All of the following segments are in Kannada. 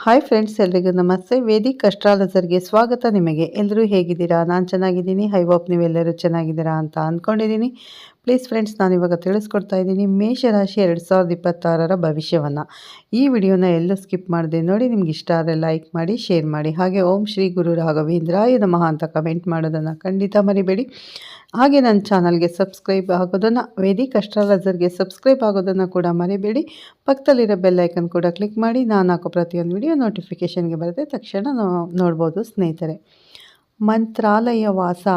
ಹಾಯ್ ಫ್ರೆಂಡ್ಸ್, ಎಲ್ರಿಗೂ ನಮಸ್ತೆ. ವೇದಿಕ್ ಅಸ್ಟ್ರಾಲಜರ್ಗೆ ಸ್ವಾಗತ. ನಿಮಗೆ ಎಲ್ಲರೂ ಹೇಗಿದ್ದೀರಾ? ನಾನು ಚೆನ್ನಾಗಿದ್ದೀನಿ. ಐ ಹೋಪ್ ನೀವೆಲ್ಲರೂ ಚೆನ್ನಾಗಿದ್ದೀರಾ ಅಂತ ಅಂದ್ಕೊಂಡಿದ್ದೀನಿ. ಪ್ಲೀಸ್ ಫ್ರೆಂಡ್ಸ್, ನಾನಿವಾಗ ತಿಳಿಸ್ಕೊಡ್ತಾ ಇದ್ದೀನಿ ಮೇಷರಾಶಿ 2026ರ ಭವಿಷ್ಯವನ್ನು. ಈ ವಿಡಿಯೋನ ಎಲ್ಲೂ ಸ್ಕಿಪ್ ಮಾಡಿದೆ ನೋಡಿ. ನಿಮ್ಗೆ ಇಷ್ಟ ಆದರೆ ಲೈಕ್ ಮಾಡಿ, ಶೇರ್ ಮಾಡಿ. ಹಾಗೆ ಓಂ ಶ್ರೀ ಗುರು ರಾಘವೇಂದ್ರಾಯ ನಮಃ ಅಂತ ಕಮೆಂಟ್ ಮಾಡೋದನ್ನು ಖಂಡಿತ ಮರಿಬೇಡಿ. ಹಾಗೆ ನನ್ನ ಚಾನಲ್ಗೆ ಸಬ್ಸ್ಕ್ರೈಬ್ ಆಗೋದನ್ನು, ವೇದಿಕ್ ಅಸ್ಟ್ರಾಲಜರ್ಗೆ ಸಬ್ಸ್ಕ್ರೈಬ್ ಆಗೋದನ್ನು ಕೂಡ ಮರಿಬೇಡಿ. ಪಕ್ಕದಲ್ಲಿರೋ ಬೆಲ್ ಐಕನ್ ಕೂಡ ಕ್ಲಿಕ್ ಮಾಡಿ. ನಾನು ಹಾಕೋ ಪ್ರತಿಯೊಂದು ವಿಡಿಯೋ ನೋಟಿಫಿಕೇಷನ್ಗೆ ಬರುತ್ತೆ, ತಕ್ಷಣ ನೋಡ್ಬೋದು ಸ್ನೇಹಿತರೆ. ಮಂತ್ರಾಲಯ ವಾಸ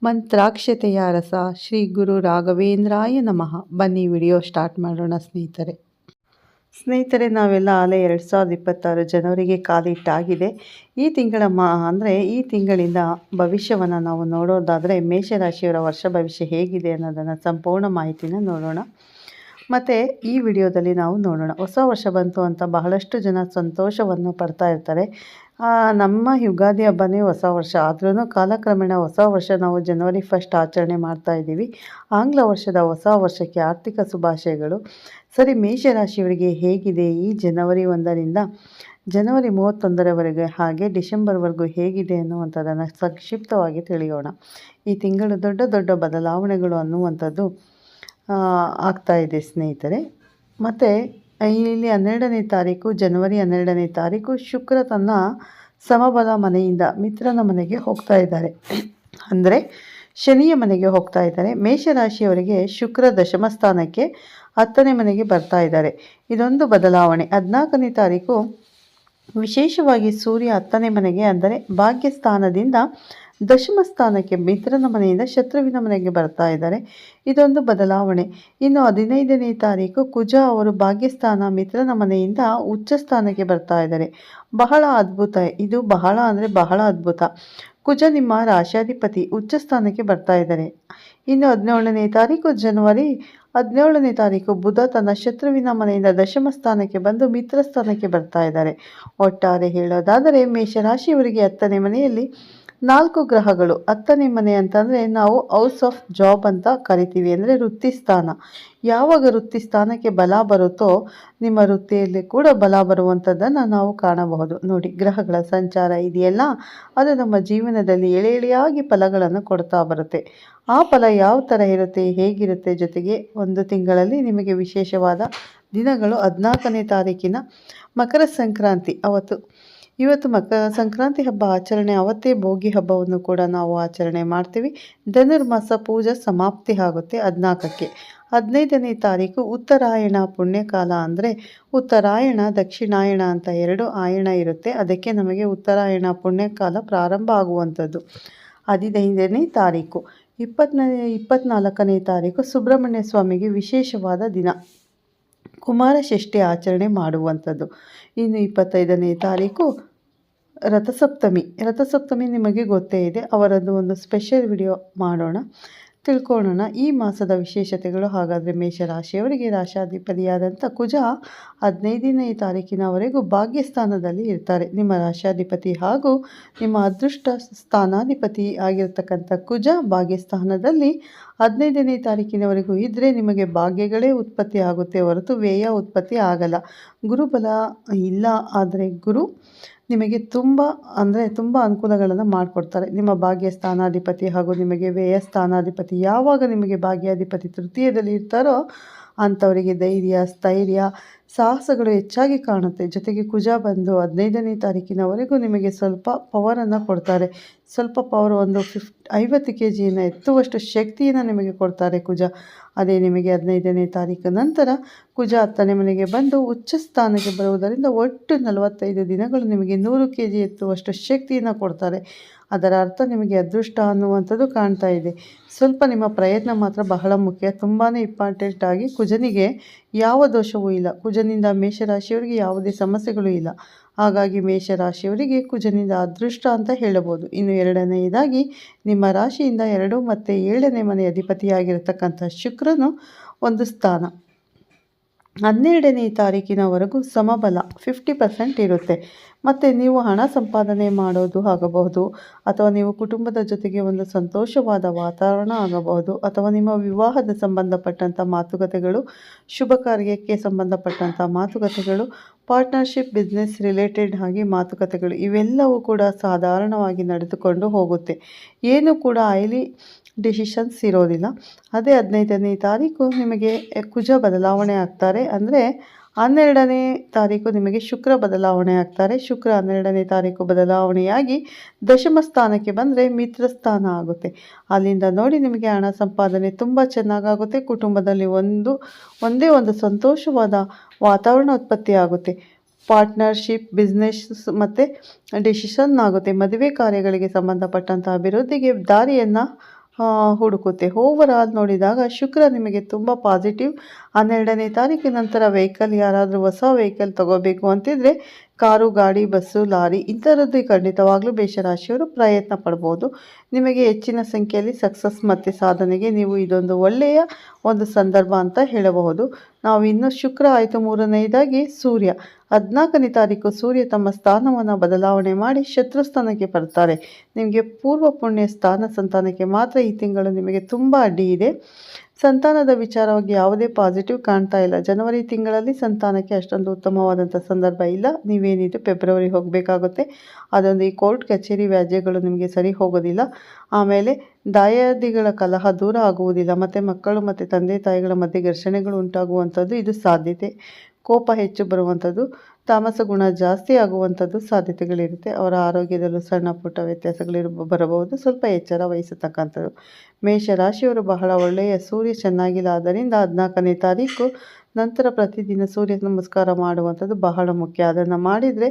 ಮಂತ್ರಾಕ್ಷತೆಯ ರಸ ಶ್ರೀ ಗುರು ರಾಘವೇಂದ್ರಾಯ ನಮಃ. ಬನ್ನಿ ವಿಡಿಯೋ ಸ್ಟಾರ್ಟ್ ಮಾಡೋಣ ಸ್ನೇಹಿತರೆ. ನಾವೆಲ್ಲ ಅಲೆ 2026 ಜನವರಿಗೆ ಕಾಲಿಟ್ಟಾಗಿದೆ. ಈ ತಿಂಗಳ ಅಂದರೆ ಈ ತಿಂಗಳಿಂದ ಭವಿಷ್ಯವನ್ನು ನಾವು ನೋಡೋದಾದರೆ ಮೇಷರಾಶಿಯವರ ವರ್ಷ ಭವಿಷ್ಯ ಹೇಗಿದೆ ಅನ್ನೋದನ್ನು ಸಂಪೂರ್ಣ ಮಾಹಿತಿನ ನೋಡೋಣ. ಮತ್ತು ಈ ವಿಡಿಯೋದಲ್ಲಿ ನಾವು ನೋಡೋಣ. ಹೊಸ ವರ್ಷ ಬಂತು ಅಂತ ಬಹಳಷ್ಟು ಜನ ಸಂತೋಷವನ್ನು ಪಡ್ತಾ ಇರ್ತಾರೆ. ನಮ್ಮ ಯುಗಾದಿ ಹಬ್ಬನೇ ಹೊಸ ವರ್ಷ ಆದ್ರೂ ಕಾಲಕ್ರಮೇಣ ಹೊಸ ವರ್ಷ ನಾವು ಜನವರಿ 1 ಆಚರಣೆ ಮಾಡ್ತಾ ಇದ್ದೀವಿ. ಆಂಗ್ಲ ವರ್ಷದ ಹೊಸ ವರ್ಷಕ್ಕೆ ಆರ್ಥಿಕ ಶುಭಾಶಯಗಳು. ಸರಿ, ಮೇಷರಾಶಿಯವರಿಗೆ ಹೇಗಿದೆ ಈ ಜನವರಿ 1ರಿಂದ ಜನವರಿ 31ರವರೆಗೆ, ಹಾಗೆ ಡಿಸೆಂಬರ್ವರೆಗೂ ಹೇಗಿದೆ ಅನ್ನುವಂಥದ್ದನ್ನು ಸಂಕ್ಷಿಪ್ತವಾಗಿ ತಿಳಿಯೋಣ. ಈ ತಿಂಗಳು ದೊಡ್ಡ ದೊಡ್ಡ ಬದಲಾವಣೆಗಳು ಅನ್ನುವಂಥದ್ದು ಆಗ್ತಾ ಇದೆ ಸ್ನೇಹಿತರೆ. ಮತ್ತು ಇಲ್ಲಿ 12ನೇ ತಾರೀಕು, ಜನವರಿ 12ನೇ ತಾರೀಕು ಶುಕ್ರ ತನ್ನ ಸಮಬಲ ಮನೆಯಿಂದ ಮಿತ್ರನ ಮನೆಗೆ ಹೋಗ್ತಾ ಇದ್ದಾರೆ, ಅಂದರೆ ಶನಿಯ ಮನೆಗೆ ಹೋಗ್ತಾ ಇದ್ದಾರೆ. ಮೇಷರಾಶಿಯವರಿಗೆ ಶುಕ್ರ ದಶಮ ಸ್ಥಾನಕ್ಕೆ 10ನೇ ಮನೆಗೆ ಬರ್ತಾ ಇದ್ದಾರೆ. ಇದೊಂದು ಬದಲಾವಣೆ. 14ನೇ ತಾರೀಕು ವಿಶೇಷವಾಗಿ ಸೂರ್ಯ 10ನೇ ಮನೆಗೆ, ಅಂದರೆ ಭಾಗ್ಯಸ್ಥಾನದಿಂದ ದಶಮ ಸ್ಥಾನಕ್ಕೆ ಮಿತ್ರನ ಮನೆಯಿಂದ ಶತ್ರುವಿನ ಮನೆಗೆ ಬರ್ತಾ ಇದ್ದಾರೆ. ಇದೊಂದು ಬದಲಾವಣೆ. ಇನ್ನು 15ನೇ ತಾರೀಕು ಕುಜ ಅವರು ಭಾಗ್ಯಸ್ಥಾನ ಮಿತ್ರನ ಮನೆಯಿಂದ ಉಚ್ಚ ಸ್ಥಾನಕ್ಕೆ ಬರ್ತಾ ಇದ್ದಾರೆ. ಬಹಳ ಅದ್ಭುತ ಇದು, ಬಹಳ ಅಂದರೆ ಬಹಳ ಅದ್ಭುತ. ಕುಜ ನಿಮ್ಮ ರಾಶಾಧಿಪತಿ ಉಚ್ಚ ಸ್ಥಾನಕ್ಕೆ ಬರ್ತಾ ಇದ್ದಾರೆ. ಇನ್ನು 17ನೇ ತಾರೀಕು ಜನವರಿ 17ನೇ ತಾರೀಕು ಬುಧ ತನ್ನ ಶತ್ರುವಿನ ಮನೆಯಿಂದ ದಶಮ ಸ್ಥಾನಕ್ಕೆ ಬಂದು ಮಿತ್ರ ಸ್ಥಾನಕ್ಕೆ ಬರ್ತಾ ಇದ್ದಾರೆ. ಒಟ್ಟಾರೆ ಹೇಳೋದಾದರೆ ಮೇಷರಾಶಿಯವರಿಗೆ 10ನೇ ಮನೆಯಲ್ಲಿ 4 ಗ್ರಹಗಳು. 10ನೇ ಮನೆ ಅಂತಂದರೆ ನಾವು ಹೌಸ್ ಆಫ್ ಜಾಬ್ ಅಂತ ಕರಿತೀವಿ, ಅಂದರೆ ವೃತ್ತಿ ಸ್ಥಾನ. ಯಾವಾಗ ವೃತ್ತಿ ಸ್ಥಾನಕ್ಕೆ ಬಲ ಬರುತ್ತೋ ನಿಮ್ಮ ವೃತ್ತಿಯಲ್ಲಿ ಕೂಡ ಬಲ ಬರುವಂಥದ್ದನ್ನು ನಾವು ಕಾಣಬಹುದು. ನೋಡಿ, ಗ್ರಹಗಳ ಸಂಚಾರ ಇದೆಯಲ್ಲ, ಅದು ನಮ್ಮ ಜೀವನದಲ್ಲಿ ಎಳೆಯಾಗಿ ಫಲಗಳನ್ನು ಕೊಡ್ತಾ ಬರುತ್ತೆ. ಆ ಫಲ ಯಾವ ಥರ ಇರುತ್ತೆ, ಹೇಗಿರುತ್ತೆ, ಜೊತೆಗೆ ಒಂದು ತಿಂಗಳಲ್ಲಿ ನಿಮಗೆ ವಿಶೇಷವಾದ ದಿನಗಳು 14ನೇ ತಾರೀಕಿನ ಮಕರ ಸಂಕ್ರಾಂತಿ ಇವತ್ತು ಮಕರ ಸಂಕ್ರಾಂತಿ ಹಬ್ಬ ಆಚರಣೆ. ಅವತ್ತೇ ಭೋಗಿ ಹಬ್ಬವನ್ನು ಕೂಡ ನಾವು ಆಚರಣೆ ಮಾಡ್ತೀವಿ. ಧನುರ್ಮಾಸ ಪೂಜಾ ಸಮಾಪ್ತಿ ಆಗುತ್ತೆ 14ಕ್ಕೆ. 15ನೇ ತಾರೀಕು ಉತ್ತರಾಯಣ ಪುಣ್ಯಕಾಲ, ಅಂದರೆ ಉತ್ತರಾಯಣ ದಕ್ಷಿಣಾಯಣ ಅಂತ 2 ಆಯಣ ಇರುತ್ತೆ. ಅದಕ್ಕೆ ನಮಗೆ ಉತ್ತರಾಯಣ ಪುಣ್ಯಕಾಲ ಪ್ರಾರಂಭ ಆಗುವಂಥದ್ದು. 15ನೇ ತಾರೀಕು 24ನೇ ತಾರೀಕು ಸುಬ್ರಹ್ಮಣ್ಯ ಸ್ವಾಮಿಗೆ ವಿಶೇಷವಾದ ದಿನ, ಕುಮಾರ ಷಷ್ಠಿ ಆಚರಣೆ ಮಾಡುವಂಥದ್ದು. ಇನ್ನು 25ನೇ ತಾರೀಕು ರಥಸಪ್ತಮಿ ನಿಮಗೆ ಗೊತ್ತೇ ಇದೆ. ಅವರದ್ದು ಒಂದು ಸ್ಪೆಷಲ್ ವಿಡಿಯೋ ಮಾಡೋಣ, ತಿಳ್ಕೊಳ್ಳೋಣ ಈ ಮಾಸದ ವಿಶೇಷತೆಗಳು. ಹಾಗಾದರೆ ಮೇಷರಾಶಿಯವರಿಗೆ ರಾಶಾಧಿಪತಿಯಾದಂಥ ಕುಜ 15ನೇ ತಾರೀಕಿನವರೆಗೂ ಭಾಗ್ಯಸ್ಥಾನದಲ್ಲಿ ಇರ್ತಾರೆ. ನಿಮ್ಮ ರಾಶಾಧಿಪತಿ ಹಾಗೂ ನಿಮ್ಮ ಅದೃಷ್ಟ ಸ್ಥಾನಾಧಿಪತಿ ಆಗಿರ್ತಕ್ಕಂಥ ಕುಜ ಭಾಗ್ಯಸ್ಥಾನದಲ್ಲಿ 15ನೇ ತಾರೀಕಿನವರೆಗೂ ಇದ್ದರೆ ನಿಮಗೆ ಭಾಗ್ಯಗಳೇ ಉತ್ಪತ್ತಿ ಆಗುತ್ತೆ ಹೊರತು ವ್ಯಯ ಉತ್ಪತ್ತಿ ಆಗಲ್ಲ. ಗುರುಬಲ ಇಲ್ಲ, ಆದರೆ ಗುರು ನಿಮಗೆ ತುಂಬ ಅನುಕೂಲಗಳನ್ನು ಮಾಡಿಕೊಡ್ತಾರೆ. ನಿಮ್ಮ ಭಾಗ್ಯ ಸ್ಥಾನಾಧಿಪತಿ ಹಾಗೂ ನಿಮಗೆ ವ್ಯಯ ಸ್ಥಾನಾಧಿಪತಿ ಯಾವಾಗ ನಿಮಗೆ ಭಾಗ್ಯಾಧಿಪತಿ ತೃತೀಯದಲ್ಲಿ ಇರ್ತಾರೋ ಅಂಥವರಿಗೆ ಧೈರ್ಯ, ಸ್ಥೈರ್ಯ, ಸಾಹಸಗಳು ಹೆಚ್ಚಾಗಿ ಕಾಣುತ್ತೆ. ಜೊತೆಗೆ ಕುಜ ಬಂದು 15ನೇ ತಾರೀಕಿನವರೆಗೂ ನಿಮಗೆ ಸ್ವಲ್ಪ ಪವರನ್ನು ಕೊಡ್ತಾರೆ. ಸ್ವಲ್ಪ ಪವರ್, ಒಂದು 50 kgಯನ್ನು ಎತ್ತುವಷ್ಟು ಶಕ್ತಿಯನ್ನು ನಿಮಗೆ ಕೊಡ್ತಾರೆ ಕುಜ. ಅದೇ ನಿಮಗೆ 15ನೇ ತಾರೀಕು ನಂತರ ಕುಜ 10ನೇ ಮನೆಗೆ ಬಂದು ಉಚ್ಚ ಸ್ಥಾನಕ್ಕೆ ಬರುವುದರಿಂದ ಒಟ್ಟು 45 ದಿನಗಳು ನಿಮಗೆ 100 kg ಎತ್ತುವಷ್ಟು ಶಕ್ತಿಯನ್ನು ಕೊಡ್ತಾರೆ. ಅದರ ಅರ್ಥ ನಿಮಗೆ ಅದೃಷ್ಟ ಅನ್ನುವಂಥದ್ದು ಕಾಣ್ತಾ ಇದೆ. ಸ್ವಲ್ಪ ನಿಮ್ಮ ಪ್ರಯತ್ನ ಮಾತ್ರ ಬಹಳ ಮುಖ್ಯ, ತುಂಬಾ ಇಂಪಾರ್ಟೆಂಟ್ ಆಗಿ. ಕುಜನಿಗೆ ಯಾವ ದೋಷವೂ ಇಲ್ಲ. ಕುಜನಿಂದ ಮೇಷರಾಶಿಯವರಿಗೆ ಯಾವುದೇ ಸಮಸ್ಯೆಗಳು ಇಲ್ಲ. ಹಾಗಾಗಿ ಮೇಷರಾಶಿಯವರಿಗೆ ಕುಜನಿಂದ ಅದೃಷ್ಟ ಅಂತ ಹೇಳಬಹುದು. ಇನ್ನು 2ನೇದಾಗಿ ನಿಮ್ಮ ರಾಶಿಯಿಂದ 2 ಮತ್ತು 7ನೇ ಮನೆ ಅಧಿಪತಿಯಾಗಿರತಕ್ಕಂಥ ಶುಕ್ರನು ಒಂದು ಸ್ಥಾನ 12ನೇ ತಾರೀಕಿನವರೆಗೂ ಸಮಬಲ 50% ಇರುತ್ತೆ. ಮತ್ತು ನೀವು ಹಣ ಸಂಪಾದನೆ ಮಾಡೋದು ಆಗಬಹುದು, ಅಥವಾ ನೀವು ಕುಟುಂಬದ ಜೊತೆಗೆ ಒಂದು ಸಂತೋಷವಾದ ವಾತಾವರಣ ಆಗಬಹುದು, ಅಥವಾ ನಿಮ್ಮ ವಿವಾಹದ ಸಂಬಂಧಪಟ್ಟಂಥ ಮಾತುಕತೆಗಳು, ಶುಭ ಕಾರ್ಯಕ್ಕೆ ಸಂಬಂಧಪಟ್ಟಂಥ ಮಾತುಕತೆಗಳು ಪಾರ್ಟ್ನರ್ಶಿಪ್, ಬಿಸ್ನೆಸ್ ರಿಲೇಟೆಡ್ ಆಗಿ ಮಾತುಕತೆಗಳು ಇವೆಲ್ಲವೂ ಕೂಡ ಸಾಧಾರಣವಾಗಿ ನಡೆದುಕೊಂಡು ಹೋಗುತ್ತೆ. ಏನು ಕೂಡ ಹೈಲಿ ಡಿಸಿಷನ್ಸ್ ಇರೋದಿಲ್ಲ. ಅದೇ 15ನೇ ತಾರೀಕು ನಿಮಗೆ ಕುಜ ಬದಲಾವಣೆ ಆಗ್ತಾರೆ. ಅಂದರೆ 12ನೇ ತಾರೀಕು ನಿಮಗೆ ಶುಕ್ರ ಬದಲಾವಣೆ ಆಗ್ತಾರೆ. ಶುಕ್ರ 12ನೇ ತಾರೀಕು ಬದಲಾವಣೆಯಾಗಿ ದಶಮ ಸ್ಥಾನಕ್ಕೆ ಬಂದರೆ ಮಿತ್ರ ಸ್ಥಾನ ಆಗುತ್ತೆ. ಅಲ್ಲಿಂದ ನೋಡಿ ನಿಮಗೆ ಹಣ ಸಂಪಾದನೆ ತುಂಬ ಚೆನ್ನಾಗಾಗುತ್ತೆ. ಕುಟುಂಬದಲ್ಲಿ ಒಂದೇ ಒಂದು ಸಂತೋಷವಾದ ವಾತಾವರಣ ಉತ್ಪತ್ತಿ ಆಗುತ್ತೆ. ಪಾರ್ಟ್ನರ್ಶಿಪ್, ಬಿಸ್ನೆಸ್ ಮತ್ತು ಡಿಸಿಷನ್ ಆಗುತ್ತೆ. ಮದುವೆ ಕಾರ್ಯಗಳಿಗೆ ಸಂಬಂಧಪಟ್ಟಂಥ ಅಭಿವೃದ್ಧಿಗೆ ದಾರಿಯನ್ನು ಹುಡುಕುತ್ತೆ. ಓವರಾಲ್ ನೋಡಿದಾಗ ಶುಕ್ರ ನಿಮಗೆ ತುಂಬ ಪಾಸಿಟಿವ್. 12ನೇ ತಾರೀಕಿನ ನಂತರ ವೆಹಿಕಲ್, ಯಾರಾದರೂ ಹೊಸ ವೆಹಿಕಲ್ ತಗೋಬೇಕು ಅಂತಿದ್ರೆ ಕಾರು, ಗಾಡಿ, ಬಸ್ಸು, ಲಾರಿ ಇಂಥರದ್ದು ಖಂಡಿತವಾಗ್ಲೂ ಮೇಷರಾಶಿಯವರು ಪ್ರಯತ್ನ ಪಡ್ಬೋದು. ನಿಮಗೆ ಹೆಚ್ಚಿನ ಸಂಖ್ಯೆಯಲ್ಲಿ ಸಕ್ಸಸ್ ಮತ್ತು ಸಾಧನೆಗೆ ನೀವು ಇದೊಂದು ಒಳ್ಳೆಯ ಒಂದು ಸಂದರ್ಭ ಅಂತ ಹೇಳಬಹುದು. ನಾವು ಇನ್ನು ಶುಕ್ರ ಆಯಿತು. 3ನೇದಾಗಿ ಸೂರ್ಯ 14ನೇ ತಾರೀಕು ಸೂರ್ಯ ತಮ್ಮ ಸ್ಥಾನವನ್ನು ಬದಲಾವಣೆ ಮಾಡಿ ಶತ್ರು ಸ್ಥಾನಕ್ಕೆ ಬರ್ತಾರೆ. ನಿಮಗೆ ಪೂರ್ವ ಪುಣ್ಯ ಸ್ಥಾನ ಸಂತಾನಕ್ಕೆ ಮಾತ್ರ ಈ ತಿಂಗಳು ನಿಮಗೆ ತುಂಬ ಅಡ್ಡಿ ಇದೆ. ಸಂತಾನದ ವಿಚಾರವಾಗಿ ಯಾವುದೇ ಪಾಸಿಟಿವ್ ಕಾಣ್ತಾ ಇಲ್ಲ. ಜನವರಿ ತಿಂಗಳಲ್ಲಿ ಸಂತಾನಕ್ಕೆ ಅಷ್ಟೊಂದು ಉತ್ತಮವಾದಂಥ ಸಂದರ್ಭ ಇಲ್ಲ. ನೀವೇನಿದೆ ಫೆಬ್ರವರಿ ಹೋಗಬೇಕಾಗುತ್ತೆ. ಅದೊಂದು ಈ ಕೋರ್ಟ್ ಕಚೇರಿ ವ್ಯಾಜ್ಯಗಳು ನಿಮಗೆ ಸರಿ ಹೋಗೋದಿಲ್ಲ. ಆಮೇಲೆ ದಾಯಾದಿಗಳ ಕಲಹ ದೂರ ಆಗುವುದಿಲ್ಲ. ಮತ್ತು ಮಕ್ಕಳು ಮತ್ತು ತಂದೆ ತಾಯಿಗಳ ಮಧ್ಯೆ ಘರ್ಷಣೆಗಳು ಉಂಟಾಗುವಂಥದ್ದು ಇದು ಸಾಧ್ಯತೆ. ಕೋಪ ಹೆಚ್ಚು ಬರುವಂಥದ್ದು, ತಾಮಸ ಗುಣ ಜಾಸ್ತಿ ಆಗುವಂಥದ್ದು ಸಾಧ್ಯತೆಗಳಿರುತ್ತೆ. ಅವರ ಆರೋಗ್ಯದಲ್ಲೂ ಸಣ್ಣ ಪುಟ್ಟ ಬರಬಹುದು. ಸ್ವಲ್ಪ ಎಚ್ಚರ ವಹಿಸತಕ್ಕಂಥದ್ದು. ಮೇಷರಾಶಿಯವರು ಬಹಳ ಒಳ್ಳೆಯ ಸೂರ್ಯ ಚೆನ್ನಾಗಿಲ್ಲ. ಆದ್ದರಿಂದ 14ನೇ ತಾರೀಕು ನಂತರ ಪ್ರತಿದಿನ ಸೂರ್ಯ ನಮಸ್ಕಾರ ಮಾಡುವಂಥದ್ದು ಬಹಳ ಮುಖ್ಯ. ಅದನ್ನು ಮಾಡಿದರೆ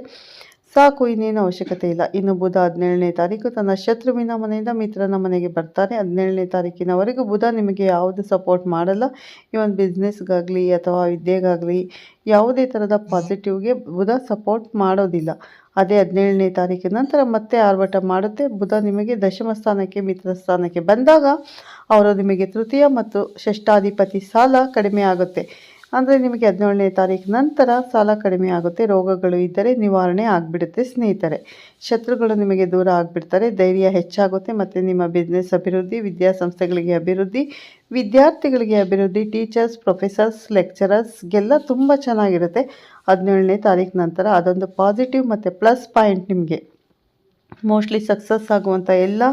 ಸಾಕು, ಇನ್ನೇನು ಅವಶ್ಯಕತೆ ಇಲ್ಲ. ಇನ್ನು ಬುಧ 17ನೇ ತಾರೀಕು ತನ್ನ ಶತ್ರುವಿನ ಮನೆಯಿಂದ ಮಿತ್ರನ ಮನೆಗೆ ಬರ್ತಾನೆ. 17ನೇ ತಾರೀಕಿನವರೆಗೂ ಬುಧ ನಿಮಗೆ ಯಾವುದು ಸಪೋರ್ಟ್ ಮಾಡಲ್ಲ. ಈ ಒಂದು ಬಿಸ್ನೆಸ್ಗಾಗಲಿ ಅಥವಾ ವಿದ್ಯೆಗಾಗಲಿ ಯಾವುದೇ ಥರದ ಪಾಸಿಟಿವ್ಗೆ ಬುಧ ಸಪೋರ್ಟ್ ಮಾಡೋದಿಲ್ಲ. ಅದೇ 17ನೇ ತಾರೀಕಿನ ನಂತರ ಮತ್ತೆ ಆರ್ಭಟ ಮಾಡುತ್ತೆ. ಬುಧ ನಿಮಗೆ ದಶಮ ಸ್ಥಾನಕ್ಕೆ, ಮಿತ್ರ ಸ್ಥಾನಕ್ಕೆ ಬಂದಾಗ ಅವರು ನಿಮಗೆ ತೃತೀಯ ಮತ್ತು ಷಷ್ಠಾಧಿಪತಿ ಸಾಲ ಕಡಿಮೆ ಆಗುತ್ತೆ. ಅಂದರೆ ನಿಮಗೆ 17ನೇ ತಾರೀಕು ನಂತರ ಸಾಲ ಕಡಿಮೆ ಆಗುತ್ತೆ. ರೋಗಗಳು ಇದ್ದರೆ ನಿವಾರಣೆ ಆಗಿಬಿಡುತ್ತೆ. ಸ್ನೇಹಿತರೆ, ಶತ್ರುಗಳು ನಿಮಗೆ ದೂರ ಆಗಿಬಿಡ್ತಾರೆ. ಧೈರ್ಯ ಹೆಚ್ಚಾಗುತ್ತೆ. ಮತ್ತು ನಿಮ್ಮ ಬಿಸ್ನೆಸ್ ಅಭಿವೃದ್ಧಿ, ವಿದ್ಯಾಸಂಸ್ಥೆಗಳಿಗೆ ಅಭಿವೃದ್ಧಿ, ವಿದ್ಯಾರ್ಥಿಗಳಿಗೆ ಅಭಿವೃದ್ಧಿ, ಟೀಚರ್ಸ್, ಪ್ರೊಫೆಸರ್ಸ್, ಲೆಕ್ಚರರ್ಸ್ಗೆಲ್ಲ ತುಂಬ ಚೆನ್ನಾಗಿರುತ್ತೆ. 17ನೇ ತಾರೀಕು ನಂತರ ಅದೊಂದು ಪಾಸಿಟಿವ್ ಮತ್ತು ಪ್ಲಸ್ ಪಾಯಿಂಟ್. ನಿಮಗೆ ಮೋಸ್ಟ್ಲಿ ಸಕ್ಸಸ್ ಆಗುವಂಥ ಎಲ್ಲ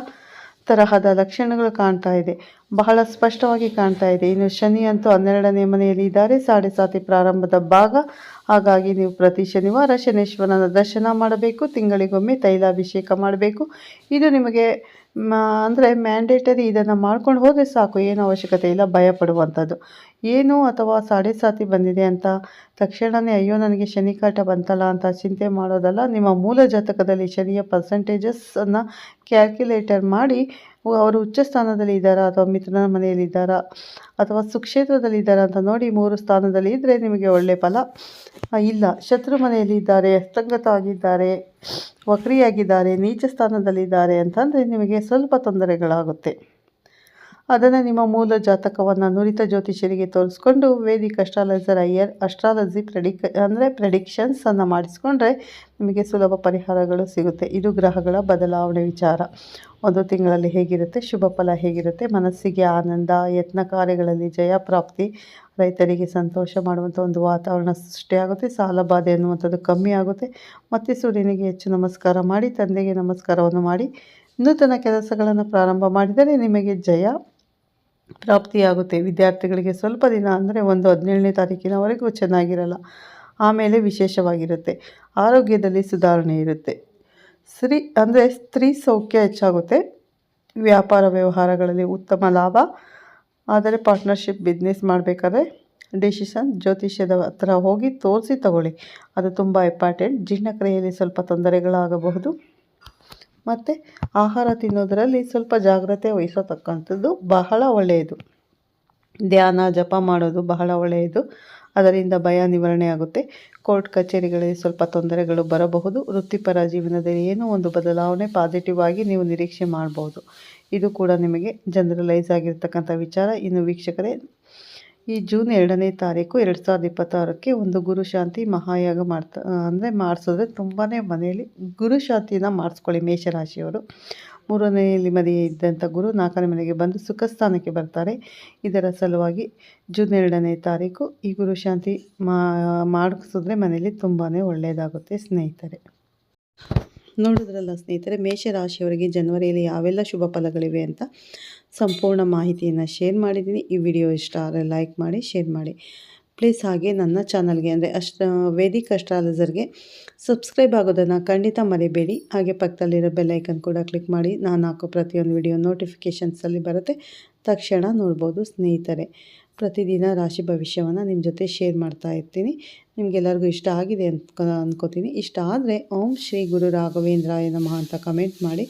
ತರಹದ ಲಕ್ಷಣಗಳು ಕಾಣ್ತಾ ಇದೆ. ಬಹಳ ಸ್ಪಷ್ಟವಾಗಿ ಕಾಣ್ತಾ ಇದೆ. ಇನ್ನು ಶನಿ ಅಂತೂ 12ನೇ ಮನೆಯಲ್ಲಿ ಇದ್ದಾರೆ. ಸಾಡೆ ಸಾತಿ ಪ್ರಾರಂಭದ ಭಾಗ. ಹಾಗಾಗಿ ನೀವು ಪ್ರತಿ ಶನಿವಾರ ಶನೇಶ್ವರನ ದರ್ಶನ ಮಾಡಬೇಕು. ತಿಂಗಳಿಗೊಮ್ಮೆ ತೈಲಾಭಿಷೇಕ ಮಾಡಬೇಕು. ಇದು ನಿಮಗೆ ಅಂದರೆ ಮ್ಯಾಂಡೇಟರಿ. ಇದನ್ನು ಮಾಡ್ಕೊಂಡು ಹೋದರೆ ಸಾಕು, ಏನು ಅವಶ್ಯಕತೆ ಇಲ್ಲ ಭಯ ಪಡುವಂಥದ್ದು. ಏನು ಅಥವಾ ಸಾಡೆ ಸಾತಿ ಬಂದಿದೆ ಅಂತ ತಕ್ಷಣವೇ ಅಯ್ಯೋ ನನಗೆ ಶನಿ ಕಾಟ ಬಂತಲ್ಲ ಅಂತ ಚಿಂತೆ ಮಾಡೋದಲ್ಲ. ನಿಮ್ಮ ಮೂಲ ಜಾತಕದಲ್ಲಿ ಶನಿಯ ಪರ್ಸೆಂಟೇಜಸ್ಸನ್ನು ಕ್ಯಾಲ್ಕುಲೇಟರ್ ಮಾಡಿ ಅವರು ಉಚ್ಚ ಸ್ಥಾನದಲ್ಲಿ ಇದ್ದಾರಾ ಅಥವಾ ಮಿತ್ರನ ಮನೆಯಲ್ಲಿ ಇದ್ದಾರಾ ಅಥವಾ ಸುಕ್ಷೇತ್ರದಲ್ಲಿ ಇದ್ದಾರಾ ಅಂತ ನೋಡಿ 3 ಸ್ಥಾನದಲ್ಲಿ ಇದ್ದರೆ ನಿಮಗೆ ಒಳ್ಳೆಯ ಫಲ. ಇಲ್ಲ, ಶತ್ರು ಮನೆಯಲ್ಲಿ ಇದ್ದಾರೆ, ಅಸ್ತಂಗತ ಆಗಿದ್ದಾರೆ, ವಕ್ರಿಯಾಗಿದ್ದಾರೆ, ನೀಚ ಸ್ಥಾನದಲ್ಲಿದ್ದಾರೆ ಅಂತಂದರೆ ನಿಮಗೆ ಸ್ವಲ್ಪ ತೊಂದರೆಗಳಾಗುತ್ತೆ. ಅದನ್ನು ನಿಮ್ಮ ಮೂಲ ಜಾತಕವನ್ನು ನುರಿತ ಜ್ಯೋತಿಷರಿಗೆ ತೋರಿಸ್ಕೊಂಡು ವೇದಿಕ್ ಅಸ್ಟ್ರಾಲೈಸರ್ ಅಸ್ಟ್ರಾಲಜಿ ಪ್ರೆಡಿಕ್ಷನ್ಸನ್ನು ಮಾಡಿಸ್ಕೊಂಡ್ರೆ ನಿಮಗೆ ಸುಲಭ ಪರಿಹಾರಗಳು ಸಿಗುತ್ತೆ. ಇದು ಗ್ರಹಗಳ ಬದಲಾವಣೆ ವಿಚಾರ. ಒಂದು ತಿಂಗಳಲ್ಲಿ ಹೇಗಿರುತ್ತೆ, ಶುಭ ಫಲ ಹೇಗಿರುತ್ತೆ, ಮನಸ್ಸಿಗೆ ಆನಂದ, ಯತ್ನ ಕಾರ್ಯಗಳಲ್ಲಿ ಜಯ ಪ್ರಾಪ್ತಿ, ರೈತರಿಗೆ ಸಂತೋಷ ಮಾಡುವಂಥ ಒಂದು ವಾತಾವರಣ ಸೃಷ್ಟಿಯಾಗುತ್ತೆ. ಸಾಲಬಾಧೆ ಅನ್ನುವಂಥದ್ದು ಕಮ್ಮಿ ಆಗುತ್ತೆ. ಮತ್ತು ಸೂರ್ಯನಿಗೆ ಹೆಚ್ಚು ನಮಸ್ಕಾರ ಮಾಡಿ, ತಂದೆಗೆ ನಮಸ್ಕಾರವನ್ನು ಮಾಡಿ ನೂತನ ಕೆಲಸಗಳನ್ನು ಪ್ರಾರಂಭ ಮಾಡಿದರೆ ನಿಮಗೆ ಜಯ ಪ್ರಾಪ್ತಿಯಾಗುತ್ತೆ. ವಿದ್ಯಾರ್ಥಿಗಳಿಗೆ ಸ್ವಲ್ಪ ದಿನ ಅಂದರೆ ಒಂದು 17ನೇ ತಾರೀಕಿನವರೆಗೂ ಚೆನ್ನಾಗಿರಲ್ಲ. ಆಮೇಲೆ ವಿಶೇಷವಾಗಿರುತ್ತೆ. ಆರೋಗ್ಯದಲ್ಲಿ ಸುಧಾರಣೆ ಇರುತ್ತೆ. ಸ್ತ್ರೀ ಸೌಖ್ಯ ಹೆಚ್ಚಾಗುತ್ತೆ. ವ್ಯಾಪಾರ ವ್ಯವಹಾರಗಳಲ್ಲಿ ಉತ್ತಮ ಲಾಭ. ಆದರೆ ಪಾರ್ಟ್ನರ್ಶಿಪ್, ಬಿಸ್ನೆಸ್ ಮಾಡಬೇಕಾದ್ರೆ ಡಿಸಿಷನ್ ಜ್ಯೋತಿಷ್ಯದ ಹತ್ರ ಹೋಗಿ ತೋರಿಸಿ ತಗೊಳ್ಳಿ. ಅದು ತುಂಬ ಇಂಪಾರ್ಟೆಂಟ್. ಜೀರ್ಣಕ್ರಿಯೆಯಲ್ಲಿ ಸ್ವಲ್ಪ ತೊಂದರೆಗಳಾಗಬಹುದು. ಮತ್ತು ಆಹಾರ ತಿನ್ನೋದರಲ್ಲಿ ಸ್ವಲ್ಪ ಜಾಗ್ರತೆ ವಹಿಸತಕ್ಕಂಥದ್ದು ಬಹಳ ಒಳ್ಳೆಯದು. ಧ್ಯಾನ, ಜಪ ಮಾಡೋದು ಬಹಳ ಒಳ್ಳೆಯದು. ಅದರಿಂದ ಭಯ ನಿವಾರಣೆ ಆಗುತ್ತೆ. ಕೋರ್ಟ್ ಕಚೇರಿಗಳಲ್ಲಿ ಸ್ವಲ್ಪ ತೊಂದರೆಗಳು ಬರಬಹುದು. ವೃತ್ತಿಪರ ಜೀವನದಲ್ಲಿ ಏನೋ ಒಂದು ಬದಲಾವಣೆ ಪಾಸಿಟಿವ್ ಆಗಿ ನೀವು ನಿರೀಕ್ಷೆ ಮಾಡ್ಬೋದು. ಇದು ಕೂಡ ನಿಮಗೆ ಜನರಲೈಸ್ ಆಗಿರ್ತಕ್ಕಂಥ ವಿಚಾರ. ಇನ್ನು ವೀಕ್ಷಕರೇ, ಈ ಜೂನ್ 2ನೇ ತಾರೀಕು 2026ಕ್ಕೆ ಒಂದು ಗುರುಶಾಂತಿ ಮಹಾಯಾಗ ಮಾಡಿಸಿದ್ರೆ ತುಂಬಾ ಮನೆಯಲ್ಲಿ ಗುರುಶಾಂತಿನ ಮಾಡಿಸ್ಕೊಳ್ಳಿ ಮೇಷರಾಶಿಯವರು. 3ನೇಯಲ್ಲಿ ಮನೆಗೆ ಇದ್ದಂಥ ಗುರು 4ನೇ ಮನೆಗೆ ಬಂದು ಸುಖ ಸ್ಥಾನಕ್ಕೆ ಬರ್ತಾರೆ. ಇದರ ಸಲುವಾಗಿ ಜೂನ್ 2ನೇ ತಾರೀಕು ಈ ಗುರು ಶಾಂತಿ ಮಾಡಿಸಿದ್ರೆ ಮನೆಯಲ್ಲಿ ತುಂಬಾ ಒಳ್ಳೆಯದಾಗುತ್ತೆ ಸ್ನೇಹಿತರೆ. ನೋಡಿದ್ರಲ್ಲ ಸ್ನೇಹಿತರೆ, ಮೇಷರಾಶಿಯವರಿಗೆ ಜನವರಿಯಲ್ಲಿ ಯಾವೆಲ್ಲ ಶುಭ ಫಲಗಳಿವೆ ಅಂತ ಸಂಪೂರ್ಣ ಮಾಹಿತಿಯನ್ನು ಶೇರ್ ಮಾಡಿದ್ದೀನಿ. ಈ ವಿಡಿಯೋ ಇಷ್ಟ ಆದರೆ ಲೈಕ್ ಮಾಡಿ, ಶೇರ್ ಮಾಡಿ. ಪ್ಲೀಸ್ ಹಾಗೆ ನನ್ನ ಚಾನಲ್ಗೆ ಅಂದರೆ ವೇದಿಕ್ ಅಸ್ಟ್ರಾಲಜರ್ಗೆ ಸಬ್ಸ್ಕ್ರೈಬ್ ಆಗೋದನ್ನು ಖಂಡಿತ ಮರಿಬೇಡಿ. ಹಾಗೆ ಪಕ್ಕದಲ್ಲಿರೋ ಬೆಲ್ಲೈಕನ್ ಕೂಡ ಕ್ಲಿಕ್ ಮಾಡಿ. ನಾನು ಹಾಕೋ ಪ್ರತಿಯೊಂದು ವಿಡಿಯೋ ನೋಟಿಫಿಕೇಷನ್ಸಲ್ಲಿ ಬರುತ್ತೆ, ತಕ್ಷಣ ನೋಡ್ಬೋದು ಸ್ನೇಹಿತರೆ. ಪ್ರತಿದಿನ ರಾಶಿ ಭವಿಷ್ಯವನ್ನು ನಿಮ್ಮ ಜೊತೆ ಶೇರ್ ಮಾಡ್ತಾ ಇರ್ತೀನಿ. ನಿಮಗೆಲ್ಲರಿಗೂ ಇಷ್ಟ ಆಗಿದೆ ಅಂದ್ಕೋತೀನಿ. ಇಷ್ಟ ಆದರೆ ಓಂ ಶ್ರೀ ಗುರು ರಾಘವೇಂದ್ರಾಯ ನಮಃ ಅಂತ ಕಮೆಂಟ್ ಮಾಡಿ.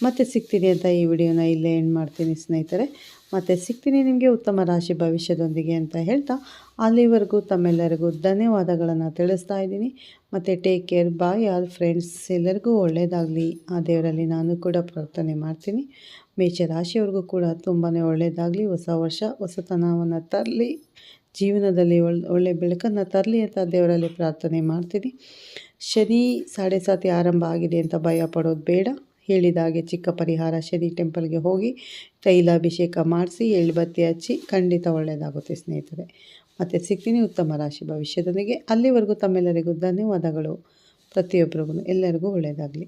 ಮತ್ತೆ ಸಿಗ್ತೀನಿ ಅಂತ ಈ ವಿಡಿಯೋನ ಇಲ್ಲೇ ಎಂಡ್ ಮಾಡ್ತೀನಿ ಸ್ನೇಹಿತರೆ. ಮತ್ತೆ ಸಿಗ್ತೀನಿ ನಿಮಗೆ ಉತ್ತಮ ರಾಶಿ ಭವಿಷ್ಯದೊಂದಿಗೆ ಅಂತ ಹೇಳ್ತಾ, ಅಲ್ಲಿವರೆಗೂ ತಮ್ಮೆಲ್ಲರಿಗೂ ಧನ್ಯವಾದಗಳನ್ನು ತಿಳಿಸ್ತಾ ಇದ್ದೀನಿ. ಮತ್ತು take care, bye all friends. ಎಲ್ಲರಿಗೂ ಒಳ್ಳೆಯದಾಗಲಿ ಆ ದೇವರಲ್ಲಿ ನಾನು ಕೂಡ ಪ್ರಾರ್ಥನೆ ಮಾಡ್ತೀನಿ. ಮೇಷರಾಶಿಯವ್ರಿಗೂ ಕೂಡ ತುಂಬಾ ಒಳ್ಳೆಯದಾಗಲಿ. ಹೊಸ ವರ್ಷ ಹೊಸತನವನ್ನು ತರಲಿ, ಜೀವನದಲ್ಲಿ ಒಳ್ಳೆ ಬೆಳಕನ್ನು ತರಲಿ ಅಂತ ದೇವರಲ್ಲಿ ಪ್ರಾರ್ಥನೆ ಮಾಡ್ತೀನಿ. ಶನಿ 7.5 ಆರಂಭ ಆಗಿದೆ ಅಂತ ಭಯ ಪಡೋದು ಬೇಡ. ಹೇಳಿದಾಗೆ ಚಿಕ್ಕ ಪರಿಹಾರ, ಶನಿ ಟೆಂಪಲ್ಗೆ ಹೋಗಿ ತೈಲಾಭಿಷೇಕ ಮಾಡಿಸಿ ಎಳ್ಳುಬತ್ತಿ ಹಚ್ಚಿ ಖಂಡಿತ ಒಳ್ಳೆಯದಾಗುತ್ತೆ ಸ್ನೇಹಿತರೆ. ಮತ್ತು ಸಿಗ್ತೀನಿ ಉತ್ತಮ ರಾಶಿ ಭವಿಷ್ಯದೊಂದಿಗೆ. ಅಲ್ಲಿವರೆಗೂ ತಮ್ಮೆಲ್ಲರಿಗೂ ಧನ್ಯವಾದಗಳು. ಪ್ರತಿಯೊಬ್ಬರಿಗೂ ಎಲ್ಲರಿಗೂ ಒಳ್ಳೆಯದಾಗಲಿ.